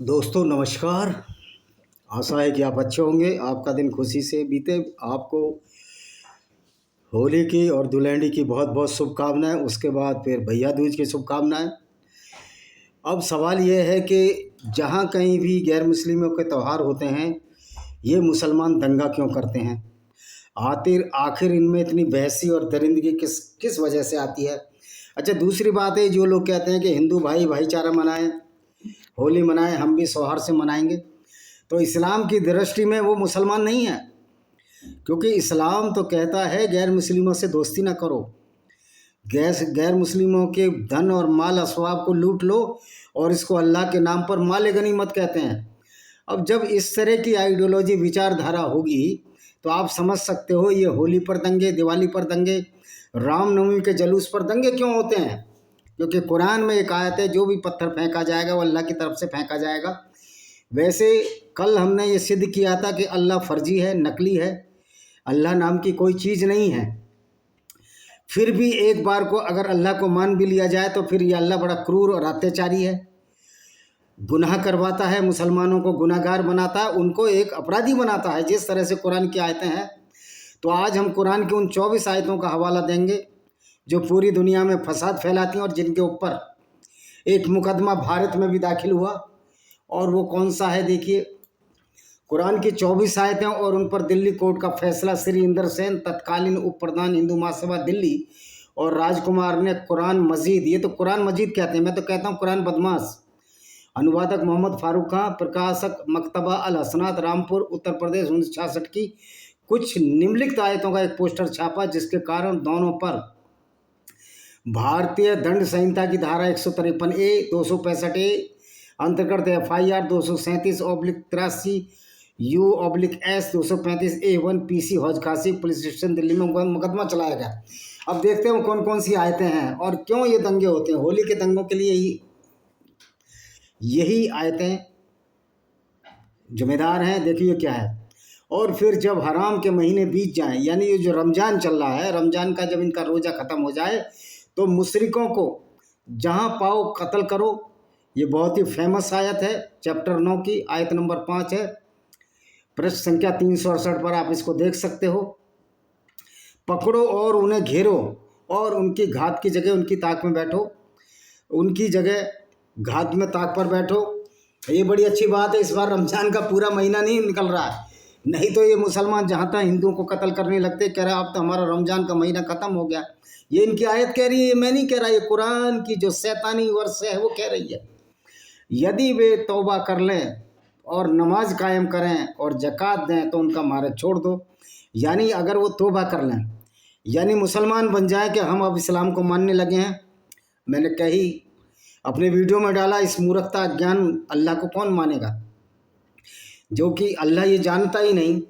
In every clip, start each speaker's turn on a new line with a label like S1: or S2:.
S1: दोस्तों नमस्कार। आशा है कि आप अच्छे होंगे, आपका दिन खुशी से बीते। आपको होली की और धुलेंडी की बहुत बहुत शुभकामनाएं। उसके बाद फिर भैया दूज की शुभकामनाएं। अब सवाल यह है कि जहाँ कहीं भी गैर मुस्लिमों के त्यौहार होते हैं, ये मुसलमान दंगा क्यों करते हैं? आखिर आखिर इनमें इतनी बहसी और दरिंदगी किस किस वजह से आती है? अच्छा, दूसरी बात है, जो लोग कहते हैं कि हिंदू भाई भाईचारा मनाएं, होली मनाएं, हम भी सौहार्द से मनाएंगे, तो इस्लाम की दृष्टि में वो मुसलमान नहीं है। क्योंकि इस्लाम तो कहता है गैर मुस्लिमों से दोस्ती ना करो, गैर मुस्लिमों के धन और माल असवाब को लूट लो, और इसको अल्लाह के नाम पर माल गनीमत कहते हैं। अब जब इस तरह की आइडियोलॉजी विचारधारा होगी तो आप समझ सकते हो ये होली पर दंगे, दिवाली पर दंगे, रामनवमी के जुलूस पर दंगे क्यों होते हैं। क्योंकि कुरान में एक आयत है, जो भी पत्थर फेंका जाएगा वो अल्लाह की तरफ से फेंका जाएगा। वैसे कल हमने ये सिद्ध किया था कि अल्लाह फर्जी है, नकली है, अल्लाह नाम की कोई चीज़ नहीं है। फिर भी एक बार को अगर अल्लाह को मान भी लिया जाए तो फिर ये अल्लाह बड़ा क्रूर और अत्याचारी है, गुनाह करवाता है, मुसलमानों को गुनाहगार बनाता है, उनको एक अपराधी बनाता है, जिस तरह से कुरान की आयतें हैं। तो आज हम कुरान की उन 24 आयतों का हवाला देंगे जो पूरी दुनिया में फसाद फैलाती हैं और जिनके ऊपर एक मुकदमा भारत में भी दाखिल हुआ। और वो कौन सा है, देखिए, कुरान की 24 आयतें और उन पर दिल्ली कोर्ट का फैसला। श्री इंदर सेन, तत्कालीन उप प्रधान हिंदू महासभा दिल्ली, और राजकुमार ने कुरान मजीद, ये तो कुरान मजीद कहते हैं, मैं तो कहता हूँ कुरान बदमाश। अनुवादक मोहम्मद फारूक खां, प्रकाशक मकतबा अल हसनात, रामपुर, उत्तर प्रदेश, 1966 की कुछ निम्नलिखित आयतों का एक पोस्टर छापा, जिसके कारण दोनों पर भारतीय दंड संहिता की धारा 153A, 265A अंतर्गत FIR 237/83 U/S 235A1 PC हौज खासी पुलिस स्टेशन दिल्ली में मुकदमा चलाया गया। अब देखते हैं कौन कौन सी आयतें हैं और क्यों ये दंगे होते हैं। होली के दंगों के लिए यही आयतें जिम्मेदार हैं। देखिए क्या है। और फिर जब हराम के महीने बीत जाएं, यानी ये जो रमज़ान चल रहा है, रमज़ान का जब इनका रोज़ा ख़त्म हो जाए तो मुशरिकों को जहाँ पाओ कत्ल करो। ये बहुत ही फेमस आयत है, चैप्टर 9 की आयत नंबर 5 है, पृष्ठ संख्या 368 पर आप इसको देख सकते हो। पकड़ो और उन्हें घेरो और उनकी घात की जगह उनकी ताक में बैठो, उनकी जगह घात में ताक पर बैठो। ये बड़ी अच्छी बात है। इस बार रमज़ान का पूरा महीना नहीं निकल रहा है, नहीं तो ये मुसलमान जहाँ तक हिंदुओं को कत्ल करने लगते, कह रहे अब तो हमारा रमज़ान का महीना ख़त्म हो गया। ये इनकी आयत कह रही है, ये मैं नहीं कह रहा, ये कुरान की जो शैतानी वर्ष है वो कह रही है। यदि वे तौबा कर लें और नमाज कायम करें और ज़कात दें तो उनका मार्ग छोड़ दो। यानी अगर वो तौबा कर लें, यानी मुसलमान बन जाए कि हम अब इस्लाम को मानने लगे हैं। मैंने कही अपने वीडियो में डाला, इस मूर्खता ज्ञान अल्लाह को कौन मानेगा, जो कि अल्लाह ये जानता ही नहीं।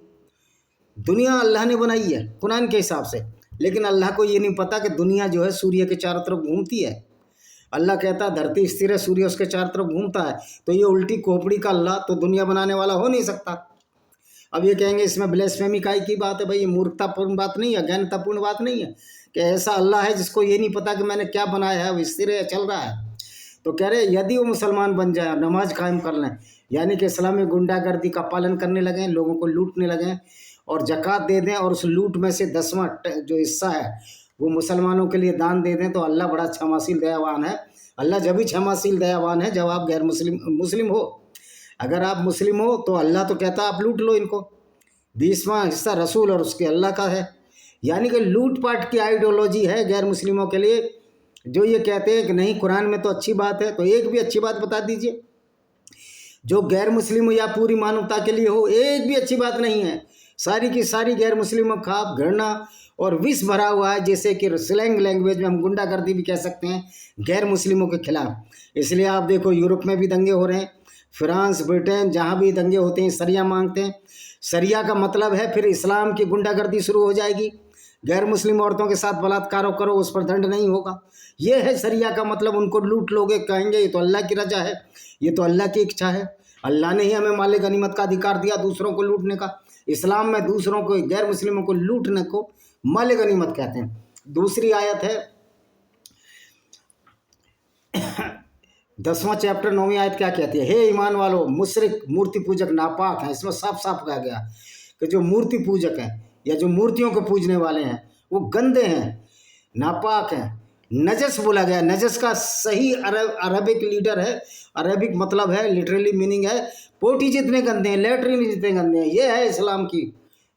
S1: दुनिया अल्लाह ने बनाई है कुरान के हिसाब से, लेकिन अल्लाह को ये नहीं पता कि दुनिया जो है सूर्य के चारों तरफ घूमती है। अल्लाह कहता है धरती स्थिर है, सूर्य उसके चारों तरफ घूमता है। तो ये उल्टी खोपड़ी का अल्लाह तो दुनिया बनाने वाला हो नहीं सकता। अब ये कहेंगे इसमें ब्लेस्फेमी काई की बात है। भाई ये मूर्खतापूर्ण बात नहीं है, ज्ञानतापूर्ण बात नहीं है कि ऐसा अल्लाह है जिसको ये नहीं पता कि मैंने क्या बनाया है, वो स्थिर है, चल रहा है। तो कह रहे यदि वो मुसलमान बन जाए, नमाज कायम कर लें, यानी कि इस्लामी गुंडागर्दी का पालन करने लगें, लोगों को लूटने लगें और ज़कात दे दें, और उस लूट में से 10वां जो हिस्सा है वो मुसलमानों के लिए दान दे दें, तो अल्लाह बड़ा क्षमाशील दयावान है। अल्लाह जब भी क्षमाशील दयावान है जब आप गैर मुस्लिम हो। अगर आप मुस्लिम हो तो अल्लाह तो कहता आप लूट लो इनको। 20वां हिस्सा रसूल और उसके अल्लाह का है। यानी कि लूटपाट की आइडियोलॉजी है गैर मुस्लिमों के लिए, जो ये कहते हैं कि नहीं कुरान में तो अच्छी बात है। तो एक भी अच्छी बात बता दीजिए जो गैर मुस्लिम हो या पूरी मानवता के लिए हो। एक भी अच्छी बात नहीं है, सारी की सारी गैर मुस्लिमों का घृणा और विष भरा हुआ है, जैसे कि स्लैंग लैंग्वेज में हम गुंडागर्दी भी कह सकते हैं गैर मुस्लिमों के खिलाफ। इसलिए आप देखो यूरोप में भी दंगे हो रहे हैं, फ्रांस, ब्रिटेन, जहाँ भी दंगे होते हैं सरिया मांगते हैं। सरिया का मतलब है फिर इस्लाम की गुंडागर्दी शुरू हो जाएगी। गैर मुस्लिम औरतों के साथ बलात्कार करो, उस पर दंड नहीं होगा। ये है सरिया का मतलब। उनको लूट लोगे, कहेंगे ये तो अल्लाह की रजा है, ये तो अल्लाह की इच्छा है। अल्लाह ने ही हमें माल गनीमत का अधिकार दिया दूसरों को लूटने का। इस्लाम में दूसरों को, गैर मुस्लिमों को लूटने को माल गनीमत कहते हैं। दूसरी आयत है 10वां चैप्टर 9वीं आयत क्या कहती है? हे ईमान वालों, मुशरिक मूर्ति पूजक नापाक हैं। इसमें साफ साफ कहा गया कि जो मूर्ति पूजक हैं या जो मूर्तियों को पूजने वाले हैं वो गंदे हैं, नापाक हैं। नजस बोला गया। नजस का सही अरबिक लीडर है, अरबिक मतलब है, लिटरली मीनिंग है पोटी जितने गंदे हैं, लेटरिन जितने गंदे हैं। ये है इस्लाम की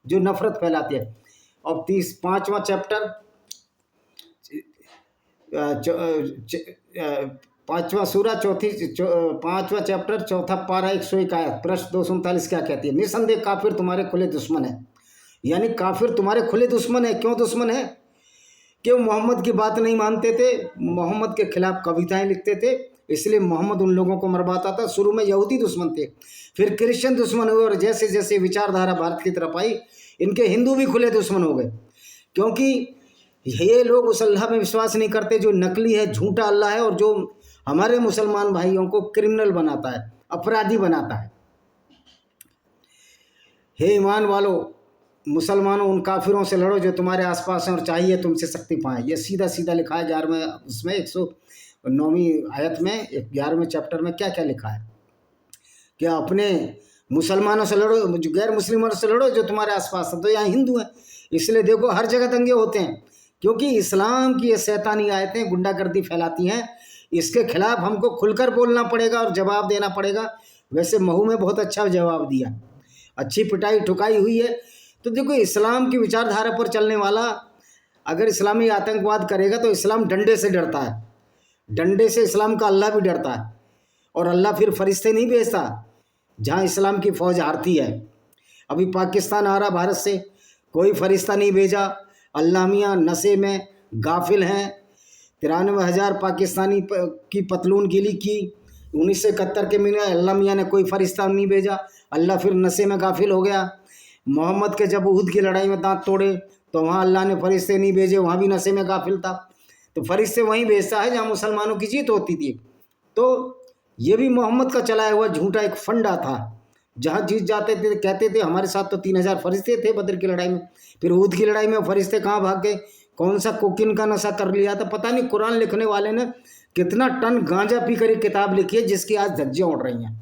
S1: जो नफरत फैलाती है। और 5वां चैप्टर 5वां सूरा 5वां चैप्टर 4था पारा 101 आयत पृष्ठ 239 क्या कहती है? निसंदेह काफिर तुम्हारे खुले दुश्मन है। यानी काफिर तुम्हारे खुले दुश्मन है। क्यों दुश्मन है? कि वो मोहम्मद की बात नहीं मानते थे, मोहम्मद के खिलाफ कविताएं लिखते थे, इसलिए मोहम्मद उन लोगों को मरवाता था। शुरू में यहूदी दुश्मन थे, फिर क्रिश्चियन दुश्मन हुए, और जैसे जैसे विचारधारा भारत की तरफ आई इनके हिंदू भी खुले दुश्मन हो गए। क्योंकि ये लोग उस अल्लाह में विश्वास नहीं करते जो नकली है, झूठा अल्लाह है, और जो हमारे मुसलमान भाइयों को क्रिमिनल बनाता है, अपराधी बनाता है। हे ईमान वालों, मुसलमानों, उन काफिरों से लड़ो जो तुम्हारे आसपास हैं और चाहिए तुमसे शक्ति पाएं। ये सीधा सीधा लिखा है 11वें उसमें 109वीं आयत में 11वें चैप्टर में क्या क्या लिखा है? क्या अपने मुसलमानों से लड़ो, जो गैर मुस्लिमों से लड़ो जो तुम्हारे आसपास हैं। तो यहाँ हिंदू हैं, इसलिए देखो हर जगह दंगे होते हैं, क्योंकि इस्लाम की ये शैतानी आयतें गुंडागर्दी फैलाती हैं। इसके खिलाफ हमको खुलकर बोलना पड़ेगा और जवाब देना पड़ेगा। वैसे महू में बहुत अच्छा जवाब दिया, अच्छी पिटाई ठुकाई हुई है। तो देखो, इस्लाम की विचारधारा पर चलने वाला अगर इस्लामी आतंकवाद करेगा तो इस्लाम डंडे से डरता है। डंडे से इस्लाम का अल्लाह भी डरता है, और अल्लाह फिर फरिश्ते नहीं भेजता जहाँ इस्लाम की फ़ौज हारती है। अभी पाकिस्तान आ रहा भारत से, कोई फरिश्ता नहीं भेजा। अल्लाह मियाँ नशे में गाफिल हैं। 93,000 पाकिस्तानी की पतलून गिली की 1971 के महीने अल्लाह मियाँ ने कोई फरिश्ता नहीं भेजा। अल्लाह फिर नशे में गाफिल हो गया। मोहम्मद के जब उहद की लड़ाई में दांत तोड़े तो वहाँ अल्लाह ने फरिश्ते नहीं भेजे, वहाँ भी नशे में गाफिल था। तो फरिश्ते वहीं भेजता है जहाँ मुसलमानों की जीत होती थी। तो ये भी मोहम्मद का चलाया हुआ झूठा एक फंडा था। जहाँ जीत जाते थे कहते थे हमारे साथ तो 3,000 फरिश्ते थे बदर की लड़ाई में। फिर उहद की लड़ाई में फरिश्ते कहाँ भाग गए? कौन सा कोकिन का नशा कर लिया था पता नहीं। कुरान लिखने वाले ने कितना टन गांजा पी कर किताब लिखी है जिसकी आज धज्जियाँ उड़ रही हैं।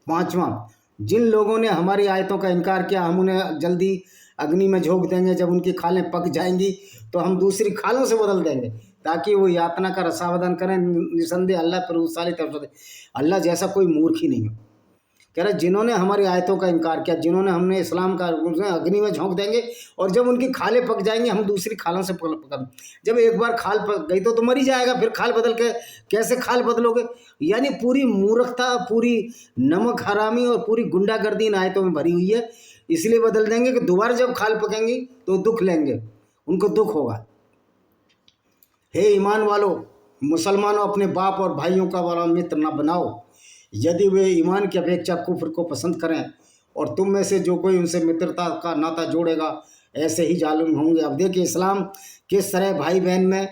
S1: 5वां, जिन लोगों ने हमारी आयतों का इनकार किया हम उन्हें जल्दी अग्नि में झोंक देंगे। जब उनकी खालें पक जाएंगी तो हम दूसरी खालों से बदल देंगे ताकि वो यातना का रसावदन करें। निसंदेह अल्लाह प्रभुशाली तरफ, अल्लाह जैसा कोई मूर्ख ही नहीं है। कह रहे जिन्होंने हमारी आयतों का इनकार किया, जिन्होंने हमने इस्लाम का, अग्नि में झोंक देंगे, और जब उनकी खालें पक जाएंगी हम दूसरी खालों से पकड़। जब एक बार खाल पक गई तो मर ही जाएगा, फिर खाल बदल के कैसे खाल बदलोगे? यानी पूरी मूर्खता, पूरी नमक हरामी और पूरी गुंडागर्दी इन आयतों में भरी हुई है। इसलिए बदल देंगे कि दोबारा जब खाल पकेंगी तो दुख लेंगे, उनको दुख होगा। हे ईमान वालों, मुसलमानों, अपने बाप और भाइयों का वाला मित्र न बनाओ यदि वे ईमान की अपेक्षा कुफ्र को पसंद करें, और तुम में से जो कोई उनसे मित्रता का नाता जोड़ेगा ऐसे ही जालिम होंगे। अब देखिए इस्लाम किस तरह भाई बहन में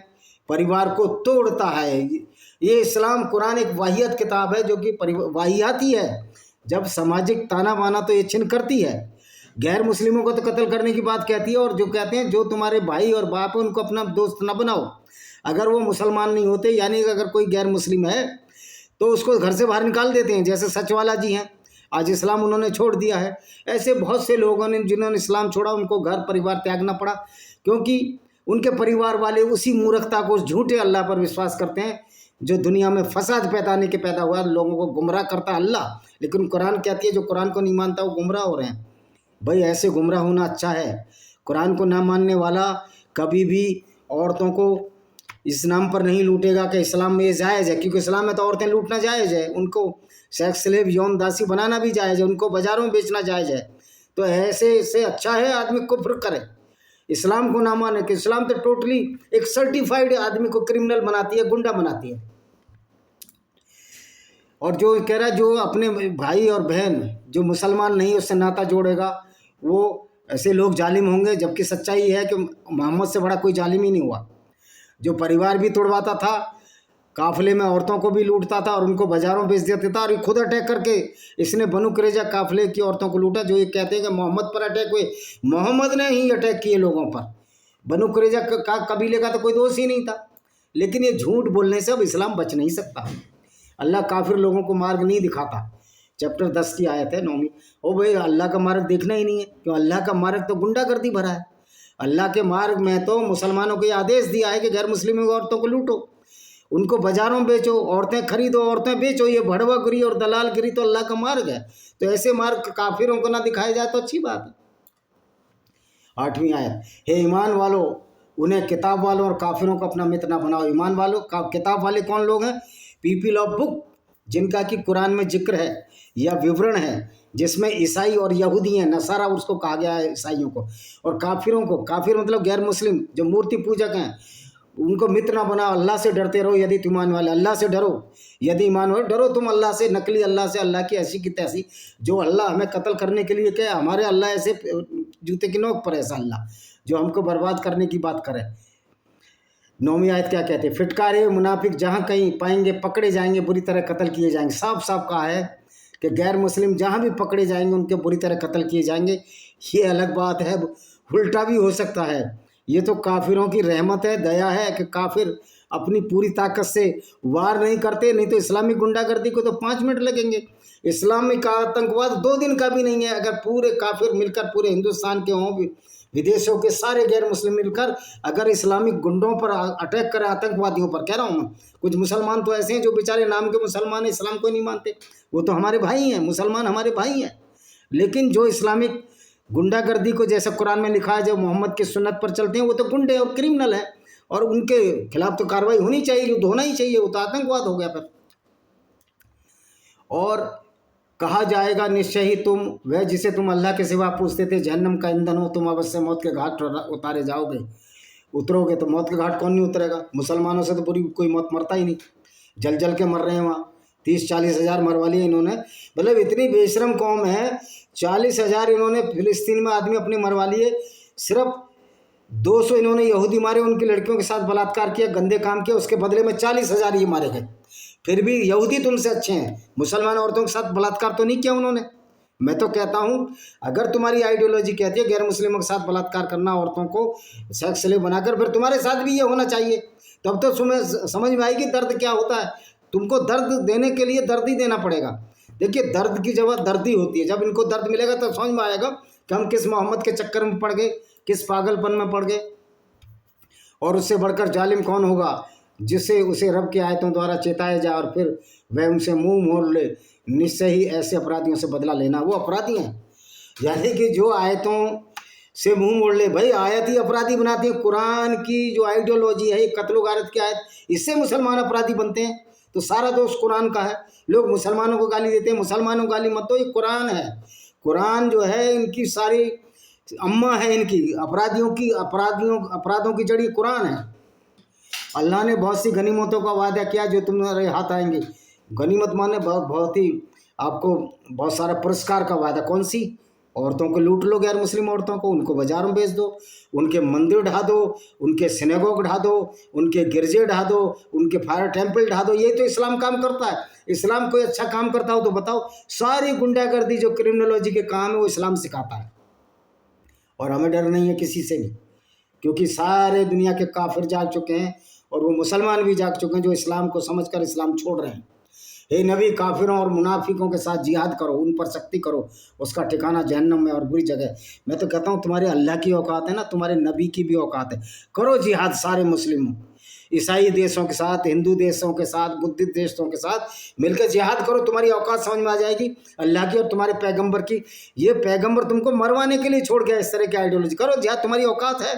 S1: परिवार को तोड़ता है। ये इस्लाम कुरान एक वाहियत किताब है जो कि वाहियात ही है। जब सामाजिक ताना बाना तो ये छिन करती है, गैर मुस्लिमों को तो कत्ल करने की बात कहती है, और जो कहते हैं जो तुम्हारे भाई और बाप है उनको अपना दोस्त न बनाओ। अगर वो मुसलमान नहीं होते, यानी अगर कोई गैर मुस्लिम है तो उसको घर से बाहर निकाल देते हैं। जैसे सचवाला जी हैं, आज इस्लाम उन्होंने छोड़ दिया है। ऐसे बहुत से लोगों ने जिन्होंने इस्लाम छोड़ा उनको घर परिवार त्यागना पड़ा, क्योंकि उनके परिवार वाले उसी मूर्खता को, उस झूठे अल्लाह पर विश्वास करते हैं जो दुनिया में फसाद पैदा हुआ, लोगों को गुमराह करता अल्लाह। लेकिन कुरान कहती है जो कुरान को नहीं मानता वो गुमराह हो रहे हैं। भाई ऐसे गुमराह होना अच्छा है? कुरान को ना मानने वाला कभी भी औरतों को इस नाम पर नहीं लूटेगा कि इस्लाम में ये जायज़ है, क्योंकि इस्लाम में तो औरतें लूटना जायज़ है, उनको सेक्स स्लेव यौन दासी बनाना भी जायज़ है, उनको बाज़ारों में बेचना जायज़ है। तो ऐसे से अच्छा है आदमी कुफ्र करे, इस्लाम को ना माने। कि इस्लाम तो टोटली एक सर्टिफाइड आदमी को क्रिमिनल बनाती है, गुंडा बनाती है। और जो कह रहा है जो अपने भाई और बहन जो मुसलमान नहीं उससे नाता जोड़ेगा वो ऐसे लोग जालिम होंगे, जबकि सच्चाई है कि मोहम्मद से बड़ा कोई जालिम ही नहीं हुआ। जो परिवार भी तोड़वाता था, काफिले में औरतों को भी लूटता था और उनको बाजारों बेच देता था। और ये खुद अटैक करके इसने बनु कुरैजा काफिले की औरतों को लूटा। जो ये कहते हैं कि मोहम्मद पर अटैक हुए, मोहम्मद ने ही अटैक किए लोगों पर। बनु कुरैजा का कबीले का तो कोई दोष ही नहीं था। लेकिन ये झूठ बोलने से अब इस्लाम बच नहीं सकता। अल्लाह काफिर लोगों को मार्ग नहीं दिखाता। चैप्टर 10 की आयत है 9वीं। ओ भाई, अल्लाह का मार्ग देखना ही नहीं है, क्यों? अल्लाह का मार्ग तो गुंडागर्दी भरा है। अल्लाह के मार्ग में तो मुसलमानों को ये आदेश दिया है कि गैर मुस्लिम औरतों को लूटो, उनको बाजारों में बेचो, औरतें खरीदो, औरतें बेचो। ये भड़वागिरी और दलालगिरी तो अल्लाह का मार्ग है। तो ऐसे मार्ग काफिरों को ना दिखाया जाए तो अच्छी बात है। 8वीं आयत, हे ईमान वालों, उन्हें किताब वालों और काफिरों को अपना मित्र ना बनाओ। ईमान वालों, किताब वाले कौन लोग हैं? पीपल ऑफ बुक, जिनका कि कुरान में जिक्र है या विवरण है, जिसमें ईसाई और यहूदी हैं, नसारा उसको कहा गया है ईसाइयों को। और काफिरों को, काफिर मतलब गैर मुस्लिम जो मूर्ति पूजक हैं, उनको मित्र ना बनाओ। अल्लाह से डरते रहो यदि तुम ईमान वाले, अल्लाह से डरो यदि ईमान वाले, डरो तुम अल्लाह से, नकली अल्लाह से, अल्लाह की ऐसी की तैसी। जो अल्लाह हमें कत्ल करने के लिए कहे, हमारे अल्लाह ऐसे जूते की नोक पर ऐसा अल्लाह जो हमको बर्बाद करने की बात करे। 9वीं आयत क्या कहते हैं? फिटकारे मुनाफिक जहाँ कहीं पाएंगे पकड़े जाएंगे, बुरी तरह कत्ल किए जाएंगे। साफ साफ कहा है कि गैर मुस्लिम जहाँ भी पकड़े जाएंगे उनके बुरी तरह कत्ल किए जाएंगे। ये अलग बात है, उल्टा भी हो सकता है। ये तो काफिरों की रहमत है, दया है कि काफिर अपनी पूरी ताकत से वार नहीं करते, नहीं तो इस्लामिक गुंडागर्दी को तो 5 मिनट लगेंगे। इस्लामिक आतंकवाद 2 दिन का भी नहीं है। अगर पूरे काफिर मिलकर पूरे हिंदुस्तान के हों, विदेशों के सारे गैर मुस्लिम मिलकर अगर इस्लामिक गुंडों पर अटैक करें, आतंकवादियों पर, कह रहा हूँ मैं, कुछ मुसलमान तो ऐसे हैं जो बेचारे नाम के मुसलमान हैं, इस्लाम को नहीं मानते, वो तो हमारे भाई हैं, मुसलमान हमारे भाई हैं। लेकिन जो इस्लामिक गुंडागर्दी को, जैसा कुरान में लिखा है, जो मोहम्मद की सुन्नत पर चलते हैं, वो तो गुंडे और क्रिमिनल है, और उनके खिलाफ तो कार्रवाई होनी चाहिए, युद्ध होना ही चाहिए, वो तो आतंकवाद हो गया फिर। और कहा जाएगा, निश्चय ही तुम वह जिसे तुम अल्लाह के सिवा पूछते थे जहन्नम का ईंधन हो, तुम अवश्य मौत के घाट उतारे जाओगे। उतरोगे तो मौत के घाट कौन नहीं उतरेगा? मुसलमानों से तो पूरी कोई मौत मरता ही नहीं, जल जल के मर रहे हैं वहाँ। 30-40 हज़ार मरवा लिए इन्होंने, मतलब इतनी बेशरम कौम है। 40 हज़ार इन्होंने फिलिस्तीन में आदमी अपने मरवा लिए, सिर्फ 200 इन्होंने यहूदी मारे, उनकी लड़कियों के साथ बलात्कार किया, गंदे काम किया, उसके बदले में 40 हज़ार ये मारे गए। फिर भी यहूदी तुमसे अच्छे हैं, मुसलमान औरतों के साथ बलात्कार तो नहीं किया उन्होंने। मैं तो कहता हूँ, अगर तुम्हारी आइडियोलॉजी कहती है गैर मुस्लिमों के साथ बलात्कार करना, औरतों को सेक्स स्लेव बनाकर, फिर तुम्हारे साथ भी ये होना चाहिए। तब तो तुम्हें समझ में आएगी दर्द क्या होता है। तुमको दर्द देने के लिए दर्द ही देना पड़ेगा। देखिए, दर्द की जगह दर्द ही होती है। जब इनको दर्द मिलेगा तो समझ में आएगा कि हम किस मोहम्मद के चक्कर में पड़ गए, किस पागलपन में पड़ गए। और उससे बढ़कर जालिम कौन होगा जिससे उसे रब की आयतों द्वारा चेताया जाए और फिर वह उनसे मुंह मोड़ ले। निश्चय ही ऐसे अपराधियों से बदला लेना वो अपराधी हैं। यानी कि जो आयतों से मुंह मोड़ ले, भाई आयत ही अपराधी बनाती है। कुरान की जो आइडियोलॉजी है, कत्लो गारत की आयत, इससे मुसलमान अपराधी बनते हैं। तो सारा दोष कुरान का है। लोग मुसलमानों को गाली देते हैं, मुसलमानों को गाली मत दो, ये कुरान है। कुरान जो है इनकी सारी अम्मा है, इनकी अपराधों की जड़ी कुरान है। अल्लाह ने बहुत सी गनीमतों का वादा किया जो तुम्हारे हाथ आएंगे। गनीमत माने बहुत ही आपको बहुत सारा पुरस्कार का वादा। कौन सी? औरतों को लूट लो, गैर मुस्लिम औरतों को, उनको बाजार में बेच दो, उनके मंदिर ढा दो, उनके सिनेगोग ढा दो, उनके गिरजे ढा दो, उनके फायर टेम्पल ढा दो। ये तो इस्लाम काम करता है। इस्लाम कोई अच्छा काम करता हो तो बताओ। सारी गुंडागर्दी जो क्रिमिनोलॉजी के काम है वो इस्लाम सिखाता है। और हमें डर नहीं है किसी से भी, क्योंकि सारे दुनिया के काफिर जाग चुके हैं और वो मुसलमान भी जाग चुके हैं जो इस्लाम को समझकर इस्लाम छोड़ रहे हैं। हे नबी, काफिरों और मुनाफिकों के साथ जिहाद करो, उन पर सख्ती करो, उसका ठिकाना जहन्नम में और बुरी जगह। मैं तो कहता हूँ तुम्हारे अल्लाह की औकात है ना, तुम्हारे नबी की भी औकात है। करो जिहाद सारे मुस्लिमों, ईसाई देशों के साथ, हिंदू देशों के साथ, बुद्धिस्ट देशों के साथ मिलकर जिहाद करो। तुम्हारी औकात समझ में आ जाएगी अल्लाह की और तुम्हारे पैगंबर की। ये पैगंबर तुमको मरवाने के लिए छोड़ गया इस तरह की आइडियोलॉजी। करो जिहाद, तुम्हारी औकात है,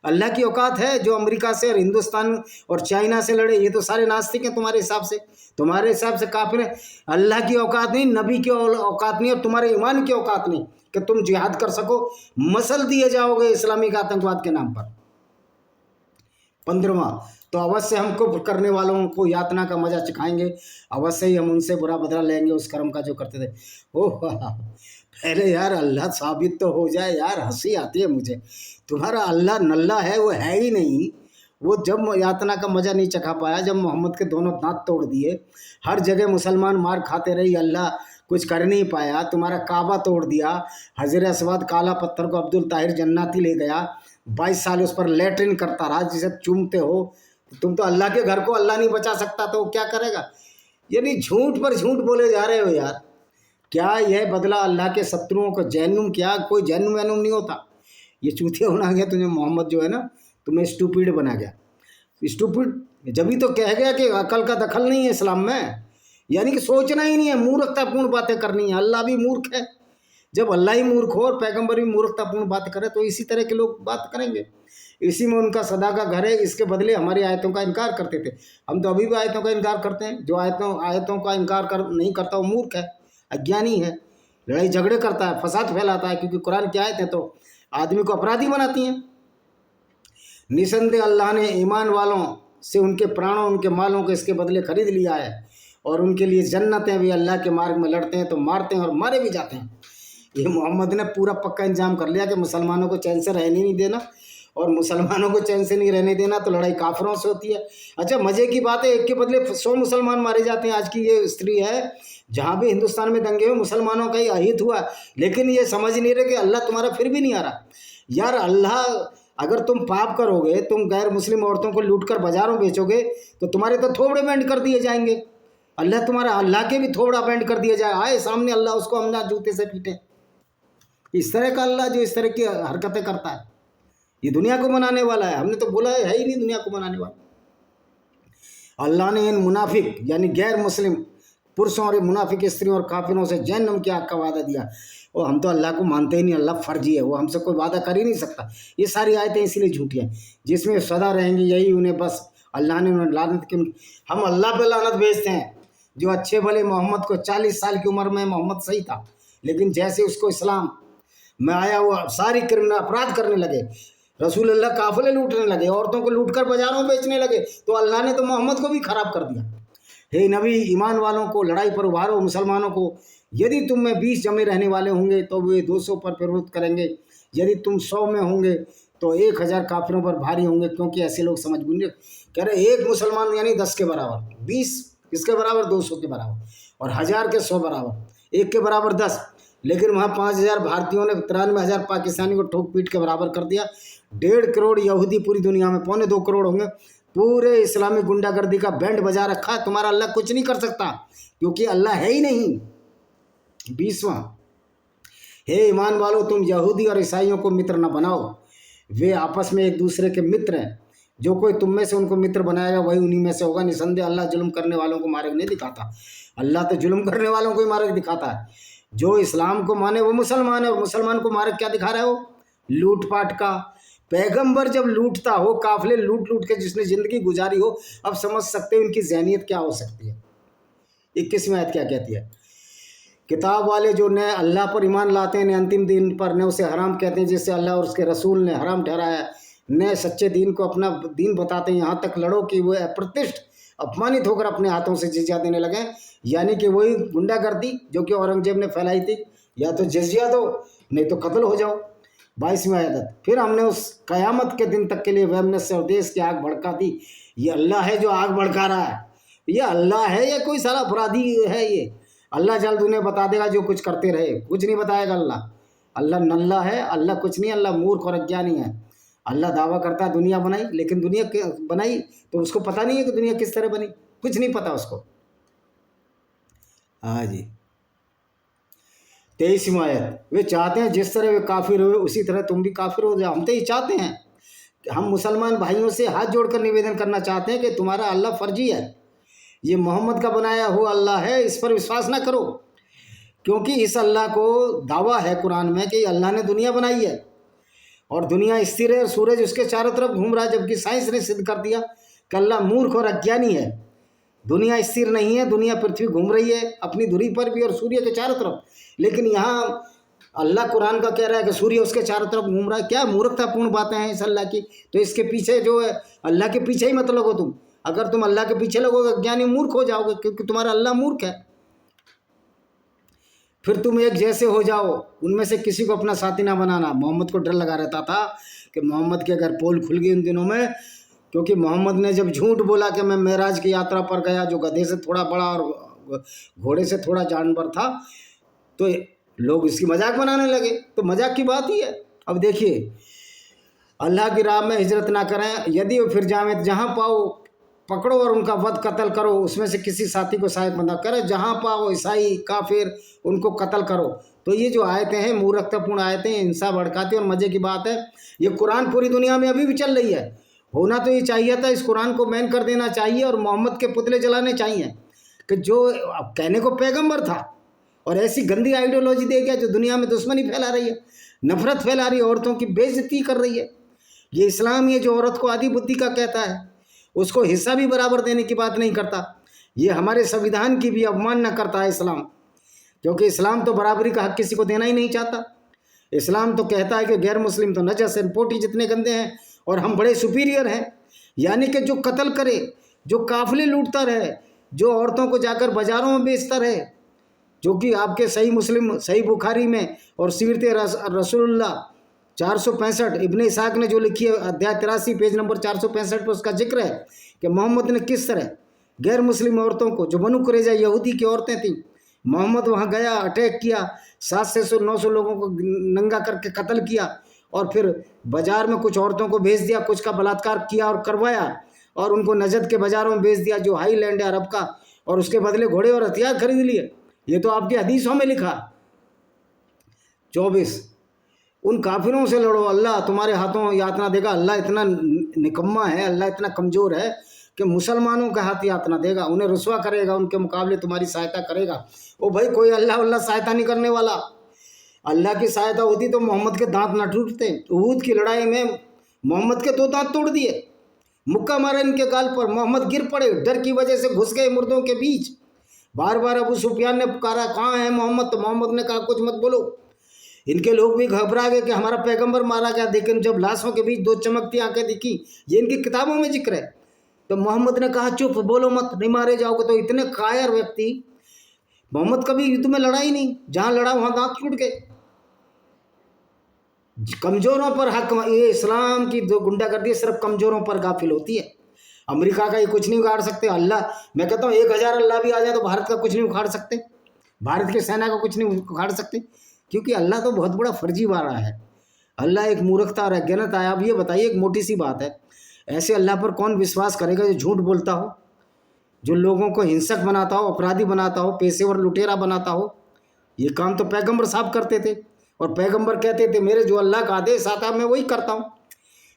S1: अल्लाह की औकात है। जो अमेरिका से और हिंदुस्तान और चाइना से लड़े, ये तो सारे नास्तिक हैं तुम्हारे हिसाब से। तुम्हारे हिसाब से काफिर है। अल्लाह की औकात नहीं, नबी की औकात नहीं, और तुम्हारे ईमान की औकात नहीं कि तुम जिहाद कर सको। मसल दिए जाओगे इस्लामिक आतंकवाद के नाम पर। 15वां, तो अवश्य हमको करने वालों को यातना का मजा चखाएंगे, अवश्य ही हम उनसे बुरा बदला लेंगे उस कर्म का जो करते थे। ओह पहले यार अल्लाह साबित तो हो जाए यार, हंसी आती है मुझे। तुम्हारा अल्लाह नल्ला है, वो है ही नहीं। वो जब यातना का मजा नहीं चखा पाया, जब मोहम्मद के दोनों दांत तोड़ दिए, हर जगह मुसलमान मार खाते रही, अल्लाह कुछ कर नहीं पाया। तुम्हारा काबा तोड़ दिया, हजर अस्वद काला पत्थर को अब्दुल ताहिर जन्नाती ले गया, 22 साल उस पर लेटरिन करता रहा जिसे चूमते हो, तुम तो अल्लाह के घर को अल्लाह नहीं बचा सकता तो क्या करेगा? यानी झूठ पर झूठ बोले जा रहे हो यार। क्या यह बदला अल्लाह के शत्रुओं को जहन्नुम? क्या कोई जहन्नुम वहन्नुम नहीं होता। ये चूतिया बना गया तुझे मोहम्मद जो है ना, तुम्हें स्टूपिड बना गया। स्टूपिड जब ही तो कह गया कि अकल का दखल नहीं है इस्लाम में, यानी कि सोचना ही नहीं है, मूर्खतापूर्ण बातें करनी है। अल्लाह भी मूर्ख है। जब अल्लाह ही मूर्ख हो और पैगंबर भी मूर्खतापूर्ण बात करे तो इसी तरह के लोग बात करेंगे। इसी में उनका सदा का घर है। इसके बदले हमारी आयतों का इनकार करते थे। हम तो अभी भी आयतों का इनकार करते हैं। जो आयतों का इनकार नहीं करता वो मूर्ख है, अज्ञानी है, लड़ाई झगड़े करता है, फसाद फैलाता है, क्योंकि कुरान की आयतें तो आदमी को अपराधी बनाती हैं। निसंदेह अल्लाह ने ईमान वालों से उनके प्राणों उनके मालों को इसके बदले खरीद लिया है और उनके लिए जन्नतें भी। अल्लाह के मार्ग में लड़ते हैं तो मारते हैं और मारे भी जाते हैं। ये मोहम्मद ने पूरा पक्का इंतजाम कर लिया कि मुसलमानों को चैन से रहने नहीं देना, और मुसलमानों को चैन से नहीं रहने देना तो लड़ाई काफिरों से होती है। अच्छा, मज़े की बात है, एक के बदले 100 मुसलमान मारे जाते हैं। आज की ये स्त्री है, जहाँ भी हिंदुस्तान में दंगे हुए मुसलमानों का ही अहित हुआ, लेकिन ये समझ नहीं रहे कि अल्लाह तुम्हारा फिर भी नहीं आ रहा। यार अल्लाह, अगर तुम पाप करोगे, तुम गैर मुस्लिम औरतों को लूट कर बाजारों बेचोगे तो तुम्हारे तो थोबड़े बैंड कर दिए जाएंगे। अल्लाह के भी थोबड़ा बैंड कर दिया जाए। आए सामने अल्लाह उसको हमला जूते से पीटे। इस तरह का अल्लाह जो इस तरह की हरकतें करता है, ये दुनिया को बनाने वाला है। हमने तो बोला है ही नहीं दुनिया को बनाने वाला। अल्लाह ने इन मुनाफिक यानी गैर मुस्लिम पुरुषों और मुनाफिक स्त्रियों और काफिरों से जहन्नम की आग का वादा दिया। और हम तो अल्लाह को मानते ही नहीं, अल्लाह फर्जी है, वो हमसे कोई वादा कर ही नहीं सकता। ये सारी आयतें इसीलिए झूठी हैं, जिसमें सदा रहेंगी यही उन्हें बस अल्लाह ने उन्हें लानत की। हम अल्लाह पे लानत भेजते हैं। जो अच्छे भले मोहम्मद को 40 साल की उम्र में मोहम्मद सही था, लेकिन जैसे उसको इस्लाम में आया वो सारी क्रिमिनल अपराध करने लगे, रसूल अल्लाह काफिले लूटने लगे, औरतों को लूटकर बाजारों में बेचने लगे, तो अल्लाह ने तो मोहम्मद को भी खराब कर दिया। हे नबी, ईमान वालों को लड़ाई पर उभारो। मुसलमानों को, यदि तुम में 20 जमे रहने वाले होंगे तो वे 200 पर प्रवृत्त करेंगे, यदि तुम 100 में होंगे तो 1000 काफिरों पर भारी होंगे, क्योंकि ऐसे लोग समझ बुझे कह रहे एक मुसलमान यानी 10 के बराबर, 20 किसके बराबर, 200 के बराबर, और 1000 के 100 बराबर, 1 के बराबर 10। लेकिन वहाँ 5000 भारतीयों ने 93,000 पाकिस्तानी को ठोक पीट के बराबर कर दिया। 1.5 करोड़ यहूदी पूरी दुनिया में, 2.25 करोड़ होंगे, पूरे इस्लामी गुंडागर्दी का बैंड बजा रखा है। तुम्हारा अल्लाह कुछ नहीं कर सकता, क्योंकि अल्लाह है ही नहीं। 20वां, हे ईमान वालों, तुम यहूदी और ईसाइयों को मित्र न बनाओ, वे आपस में एक दूसरे के मित्र हैं। जो कोई तुम में से उनको मित्र बनाएगा वही उन्हीं में से होगा। निसंदेह अल्लाह जुल्म करने वालों को मार्ग नहीं दिखाता। अल्लाह तो जुल्म करने वालों को ही मार्ग दिखाता है। जो इस्लाम को माने वो मुसलमान है, और मुसलमान को मार्ग क्या दिखा रहा है? वो लूटपाट का। पैगंबर जब लूटता हो, काफिले लूट लूट के जिसने ज़िंदगी गुजारी हो, अब समझ सकते हो उनकी ज़हनियत क्या हो सकती है। 21वीं आयत क्या कहती है? किताब वाले जो न अल्लाह पर ईमान लाते हैं, न अंतिम दिन पर, न उसे हराम कहते हैं जिससे अल्लाह और उसके रसूल ने हराम ठहराया, न सच्चे दीन को अपना दीन बताते हैं, यहाँ तक लड़ो कि वो अप्रतिष्ठ अपमानित होकर अपने हाथों से जिजिया देने लगे। यानी कि वही गुंडागर्दी जो कि औरंगजेब ने फैलाई थी, या तो जिजिया दो नहीं तो कत्ल हो जाओ। 22वीं आयत, फिर हमने उस कयामत के दिन तक के लिए वैमनस्य और देश की आग भड़का दी। ये अल्लाह है जो आग भड़का रहा है? ये अल्लाह है या कोई सारा अपराधी है? ये अल्लाह जल्द उन्हें बता देगा जो कुछ करते रहे। कुछ नहीं बताएगा अल्लाह नल्ला है, अल्लाह कुछ नहीं, अल्लाह मूर्ख और अज्ञानी है। अल्लाह दावा करता है दुनिया बनाई, लेकिन दुनिया बनाई तो उसको पता नहीं है कि दुनिया किस तरह बनी, कुछ नहीं पता उसको। हाँ जी। 23वीं आयत, वे चाहते हैं जिस तरह वे काफिर हुए उसी तरह तुम भी काफिर हो जाओ। हम तो ये चाहते हैं। हम मुसलमान भाइयों से हाथ जोड़कर निवेदन करना चाहते हैं कि तुम्हारा अल्लाह फर्जी है, ये मोहम्मद का बनाया हुआ अल्लाह है, इस पर विश्वास ना करो। क्योंकि इस अल्लाह को दावा है कुरान में कि अल्लाह ने दुनिया बनाई है और दुनिया स्थिर है और सूरज उसके चारों तरफ घूम रहा है, जबकि साइंस ने सिद्ध कर दिया कि अल्लाह मूर्ख और अज्ञानी है। दुनिया स्थिर नहीं है, दुनिया पृथ्वी घूम रही है अपनी धुरी पर भी और सूर्य के चारों तरफ। लेकिन यहाँ अल्लाह कुरान का कह रहा है कि सूर्य उसके चारों तरफ घूम रहा है। क्या मूर्खतापूर्ण बातें हैं इस अल्लाह की। तो इसके पीछे जो है, अल्लाह के पीछे ही मत लगो तुम। अगर तुम अल्लाह के पीछे लगोगे अज्ञानी मूर्ख हो जाओगे, क्योंकि तुम्हारा अल्लाह मूर्ख है। फिर तुम एक जैसे हो जाओ, उनमें से किसी को अपना साथी ना बनाना। मोहम्मद को डर लगा रहता था कि मोहम्मद के अगर पोल खुल गई उन दिनों में, क्योंकि मोहम्मद ने जब झूठ बोला कि मैं मेराज की यात्रा पर गया, जो गधे से थोड़ा बड़ा और घोड़े से थोड़ा जानवर था, तो लोग इसकी मजाक बनाने लगे। तो मजाक की बात ही है। अब देखिए अल्लाह की राह में हिजरत ना करें, यदि वो फिर जाए तो जहाँ पाओ पकड़ो और उनका वध कत्ल करो, उसमें से किसी साथी को सहायक बंदा करे, जहाँ पाओ ईसाई काफिर उनको कत्ल करो। तो ये जो आयतें हैं मूर्खतापूर्ण आयतें, हिंसा भड़काती और मजे की बात है। ये कुरान पूरी दुनिया में अभी भी चल रही है। होना तो ये चाहिए था, इस कुरान को बैन कर देना चाहिए और मोहम्मद के पुतले जलाने चाहिए कि जो अब कहने को पैगंबर था और ऐसी गंदी आइडियोलॉजी दे गया जो दुनिया में दुश्मनी फैला रही है, नफरत फैला रही है, औरतों की बेइज्जती कर रही है। ये इस्लाम ये जो औरत को आधी बुद्धि का कहता है, उसको हिस्सा भी बराबर देने की बात नहीं करता। ये हमारे संविधान की भी अवमानना करता है इस्लाम, क्योंकि इस्लाम तो बराबरी का हक किसी को देना ही नहीं चाहता। इस्लाम तो कहता है कि गैर मुस्लिम तो नजस है, पोटी जितने गंदे हैं और हम बड़े सुपीरियर हैं। यानी कि जो कत्ल करे, जो काफिले लूटता रहे, जो औरतों को जाकर बाजारों में बेचता रहे, जो कि आपके सही मुस्लिम सही बुखारी में और सीरत रसूलुल्लाह 465 इब्ने इसाक ने जो लिखी है अध्याय 83 पेज नंबर 465 पर उसका जिक्र है कि मोहम्मद ने किस तरह गैर मुस्लिम औरतों को, जो बनु कुरैजा यहूदी की औरतें थीं, मोहम्मद वहाँ गया, अटैक किया, 700-900 लोगों को नंगा करके कत्ल किया और फिर बाजार में कुछ औरतों को भेज दिया, कुछ का बलात्कार किया और करवाया और उनको नजद के बाजारों में भेज दिया जो हाई लैंड है अरब का, और उसके बदले घोड़े और हथियार खरीद लिए। ये तो आपकी हदीसों में लिखा। 24 उन काफिरों से लड़ो, अल्लाह तुम्हारे हाथों यातना देगा। अल्लाह इतना निकम्मा है, अल्लाह इतना कमज़ोर है कि मुसलमानों के हाथ यातना देगा, उन्हें रुसवा करेगा, उनके मुकाबले तुम्हारी सहायता करेगा। ओ भाई, कोई अल्लाह सहायता नहीं करने वाला। अल्लाह की सहायता होती तो मोहम्मद के दांत ना टूटते। उहूद की लड़ाई में मोहम्मद के 2 दांत तोड़ दिए, मुक्का मारा इनके गाल पर, मोहम्मद गिर पड़े, डर की वजह से घुस गए मुर्दों के बीच। बार बार अबू सुफियान ने पुकारा, कहाँ है मोहम्मद? तो मोहम्मद ने कहा, कुछ मत बोलो। इनके लोग भी घबरा गए कि हमारा पैगंबर मारा गया। लेकिन जब लाशों के बीच 2 चमकती आंखें दिखी, ये इनकी किताबों में जिक्र है, तो मोहम्मद ने कहा, चुप, बोलो मत, नहीं मारे जाओगे। तो इतने कायर व्यक्ति, मोहम्मद कभी युद्ध में लड़ा ही नहीं, जहां लड़ा वहां दांत टूट गए। कमजोरों पर हक, ये इस्लाम की जो गुंडागर्दी सिर्फ कमजोरों पर गाफिल होती है। अमेरिका का ये कुछ नहीं उखाड़ सकते। अल्लाह, मैं कहता हूँ 1000 अल्लाह भी आ जाए तो भारत का कुछ नहीं उखाड़ सकते, भारत की सेना का कुछ नहीं उखाड़ सकते, क्योंकि अल्लाह तो बहुत बड़ा फर्जी वाला है। अल्लाह एक मूर्खता और अज्ञानता है। आप ये बताइए, एक मोटी सी बात है, ऐसे अल्लाह पर कौन विश्वास करेगा जो झूठ बोलता हो, जो लोगों को हिंसक बनाता हो, अपराधी बनाता हो, पेशेवर लुटेरा बनाता हो? ये काम तो पैगंबर साहब करते थे और पैगंबर कहते थे मेरे जो अल्लाह का आदेश आता है मैं वही करता हूँ।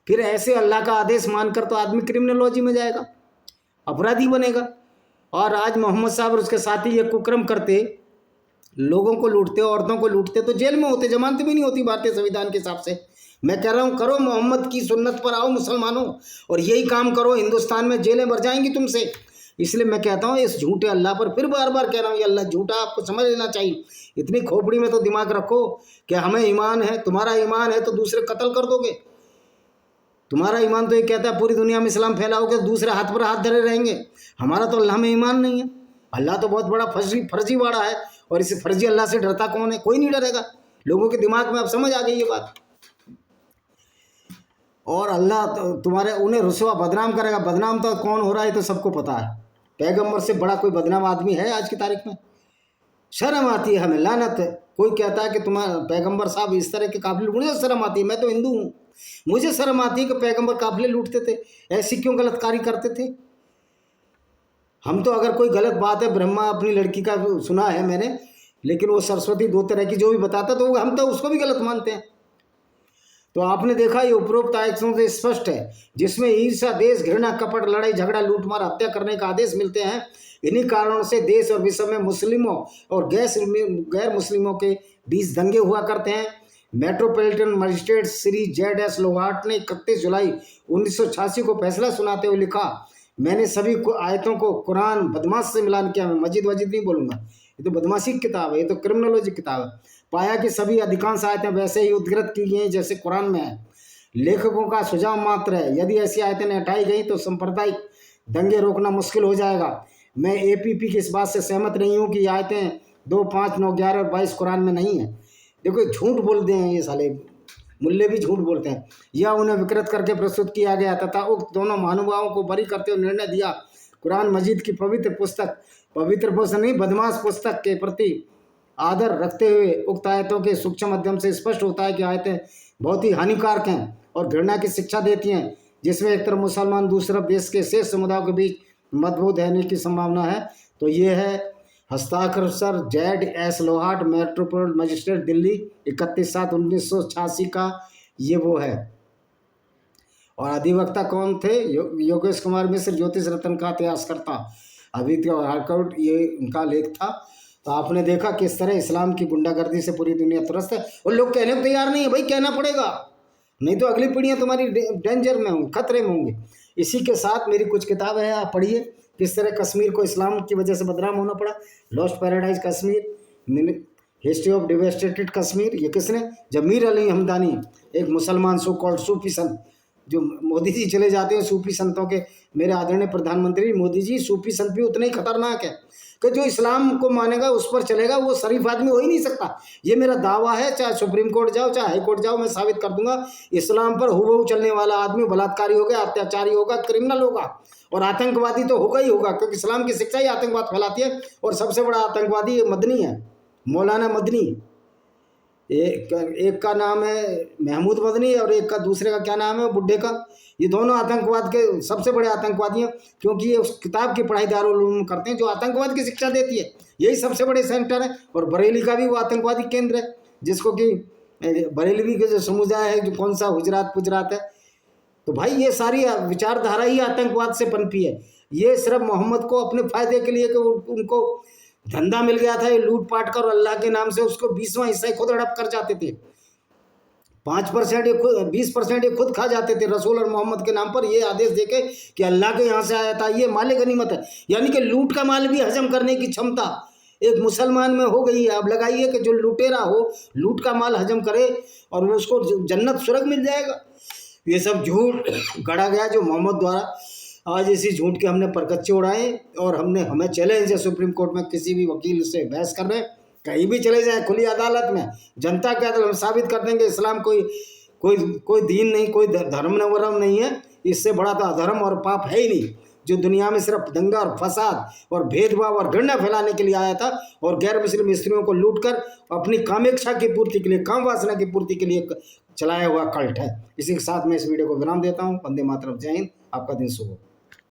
S1: फिर ऐसे अल्लाह का आदेश मानकर तो आदमी क्रिमिनोलॉजी में जाएगा, अपराधी बनेगा। और आज मोहम्मद साहब और उसके साथी ये कुक्रम करते, लोगों को लूटते, औरतों को लूटते, तो जेल में होते, जमानत भी नहीं होती भारतीय संविधान के हिसाब से। मैं कह रहा हूँ, करो मोहम्मद की सुन्नत पर आओ मुसलमानों, और यही काम करो, हिंदुस्तान में जेलें भर जाएंगी तुमसे। इसलिए मैं कहता हूँ इस झूठे अल्लाह पर फिर बार बार कह रहा हूँ, ये अल्लाह झूठा, आपको समझ लेना चाहिए। इतनी खोपड़ी में तो दिमाग रखो कि हमें ईमान है, तुम्हारा ईमान है तो दूसरे कत्ल कर दोगे। तुम्हारा ईमान तो ये कहता है पूरी दुनिया में इस्लाम फैलाओगे, दूसरे हाथ पर हाथ धरे रहेंगे। हमारा तो अल्लाह में ईमान नहीं है। अल्लाह तो बहुत बड़ा फर्जी वाड़ा है, और इस फर्जी अल्लाह से डरता कौन है? कोई नहीं डरेगा। लोगों के दिमाग में अब समझ आ गई ये बात। और अल्लाह तो तुम्हारे उन्हें रुसवा बदनाम करेगा। बदनाम तो कौन हो रहा है तो सबको पता है। पैगंबर से बड़ा कोई बदनाम आदमी है आज की तारीख में? शर्म आती है हमें, लानत है। कोई कहता है कि तुम्हारा पैगंबर साहब इस तरह के काफिले, मुझे शर्म आती है, मैं तो हिंदू हूँ, मुझे शर्म आती है कि पैगंबर काफिले लूटते थे। ऐसी क्यों गलतकारी करते थे? हम तो अगर कोई गलत बात है, ब्रह्मा अपनी लड़की का सुना है मैंने, लेकिन वो सरस्वती 2 तरह की जो भी बताता तो हम तो उसको भी गलत मानते हैं। तो आपने देखा ये उपरोक्त आयतों से स्पष्ट है, जिसमें ईर्ष्या, देश, घृणा, कपट, लड़ाई झगड़ा, लूटमार, हत्या करने का आदेश मिलते हैं। इन्हीं कारणों से देश और विश्व में मुस्लिमों और गैर मुस्लिमों के बीच दंगे हुआ करते हैं। Metropolitan magistrate Shri Z.S. लोहाट ने 31 जुलाई 1986 को फैसला सुनाते हुए लिखा, मैंने सभी आयतों को कुरान बदमाश से मिलान किया। मैं मजीद नहीं बोलूँगा, ये तो बदमाशी की किताब है, ये तो क्रिमिनोलॉजी किताब है। पाया कि सभी अधिकांश आयतें वैसे ही उद्धृत की गई हैं जैसे कुरान में है। लेखकों का सुझाव मात्र है, यदि ऐसी आयतें हटाई गई तो सांप्रदायिक दंगे रोकना मुश्किल हो जाएगा। मैं APP की इस बात से सहमत नहीं हूँ कि आयतें 2, 5, 9, 11 और 22 कुरान में नहीं है। देखो झूठ बोलते हैं ये साले मुल्ले भी झूठ बोलते हैं। यह उन्हें विकृत करके प्रस्तुत किया गया तथा उक्त दोनों महानुभावों को बरी करते हुए निर्णय दिया। कुरान मजीद की पवित्र पुस्तक नहीं बदमाश पुस्तक के प्रति आदर रखते हुए उक्त आयतों के सूक्ष्म माध्यम से स्पष्ट होता है कि आयतें बहुत ही हानिकारक हैं और घृणा की शिक्षा देती हैं, जिसमें एक तरफ मुसलमान, दूसरी तरफ देश के शेष समुदायों के बीच मतभेद होने की संभावना है। तो ये है हस्ताक्षर Z.S. लोहाट, मेट्रोपोलिटन मजिस्ट्रेट दिल्ली, 31/7/1986 का ये वो है। और अधिवक्ता कौन थे? योगेश कुमार मिश्र, ज्योतिष रत्न का इतिहासकर्ता। अभी तो हाईकोर्ट ये उनका लेख था। तो आपने देखा किस तरह इस्लाम की गुंडागर्दी से पूरी दुनिया त्रस्त है, और लोग कहने को तैयार नहीं है। भाई कहना पड़ेगा, नहीं तो अगली पीढ़ियाँ तुम्हारी डेंजर में होंगी, खतरे में होंगी। इसी के साथ मेरी कुछ किताबें हैं, आप पढ़िए किस तरह कश्मीर को इस्लाम की वजह से बदनाम होना पड़ा। Lost paradise Kashmir, history of devastated Kashmir, ये किसने? जमीर अली हमदानी, एक मुसलमान सो कॉल्ड सूफी संत। जो मोदी जी चले जाते हैं सूफी संतों के, मेरे आदरणीय प्रधानमंत्री मोदी जी, सूफी संत भी उतने ही खतरनाक है कि जो इस्लाम को मानेगा उस पर चलेगा, वो शरीफ आदमी हो ही नहीं सकता। ये मेरा दावा है, चाहे सुप्रीम कोर्ट जाओ चाहे हाई कोर्ट जाओ, मैं साबित कर दूंगा इस्लाम पर हुबहू चलने वाला आदमी बलात्कारी होगा, अत्याचारी होगा, क्रिमिनल होगा, और आतंकवादी तो होगा ही होगा, क्योंकि इस्लाम की शिक्षा ही आतंकवाद फैलाती है। और सबसे बड़ा आतंकवादी ये मदनी है, मौलाना मदनी। एक का नाम है महमूद मदनी और एक का दूसरे का क्या नाम है बुड्ढे का। ये दोनों आतंकवाद के सबसे बड़े आतंकवादी हैं, क्योंकि ये उस किताब की पढ़ाई दारुल उलूम करते हैं जो आतंकवाद की शिक्षा देती है। यही सबसे बड़े सेंटर है। और बरेली का भी वो आतंकवादी केंद्र है, जिसको कि बरेलवी के जो समुदाय है, जो कौन सा गुजरात है। तो भाई ये सारी विचारधारा ही आतंकवाद से पनपी है। ये सिर्फ मोहम्मद को अपने फायदे के लिए कि उनको धंधा मिल गया था, ये लूटपाट कर, और अल्लाह के नाम से उसको 20वां हिस्सा खुद हड़प कर जाते थे। 5% ये खुद, 20% ये खुद खा जाते थे रसूल और मोहम्मद के नाम पर, ये आदेश देके कि अल्लाह के यहाँ से आया था, ये माल गनीमत है। यानी कि लूट का माल भी हजम करने की क्षमता एक मुसलमान में हो गई है। अब लगाइए कि जो लुटेरा हो, लूट का माल हजम करे और वो उसको जन्नत स्वर्ग मिल जाएगा। ये सब झूठ गढ़ा गया जो मोहम्मद द्वारा। आज इसी झूठ के हमने परकच्चे उड़ाए, और हमें चैलेंज है सुप्रीम कोर्ट में, किसी भी वकील से बहस कर रहे हैं, कहीं भी चले जाए खुली अदालत में, जनता के अदालत, हम साबित कर देंगे इस्लाम कोई दीन नहीं, कोई धर्म वरम नहीं है। इससे बड़ा तो अधर्म और पाप है ही नहीं, जो दुनिया में सिर्फ दंगा और फसाद और भेदभाव और घृणा फैलाने के लिए आया था, और गैर मुस्लिम स्त्रियों को लूटकर अपनी कामेक्षा की पूर्ति के लिए, काम वासना की पूर्ति के लिए चलाया हुआ कल्ट है। इसी के साथ मैं इस वीडियो को विराम देता हूँ। वंदे मातरम, जय हिंद, आपका दिन शुभ हो।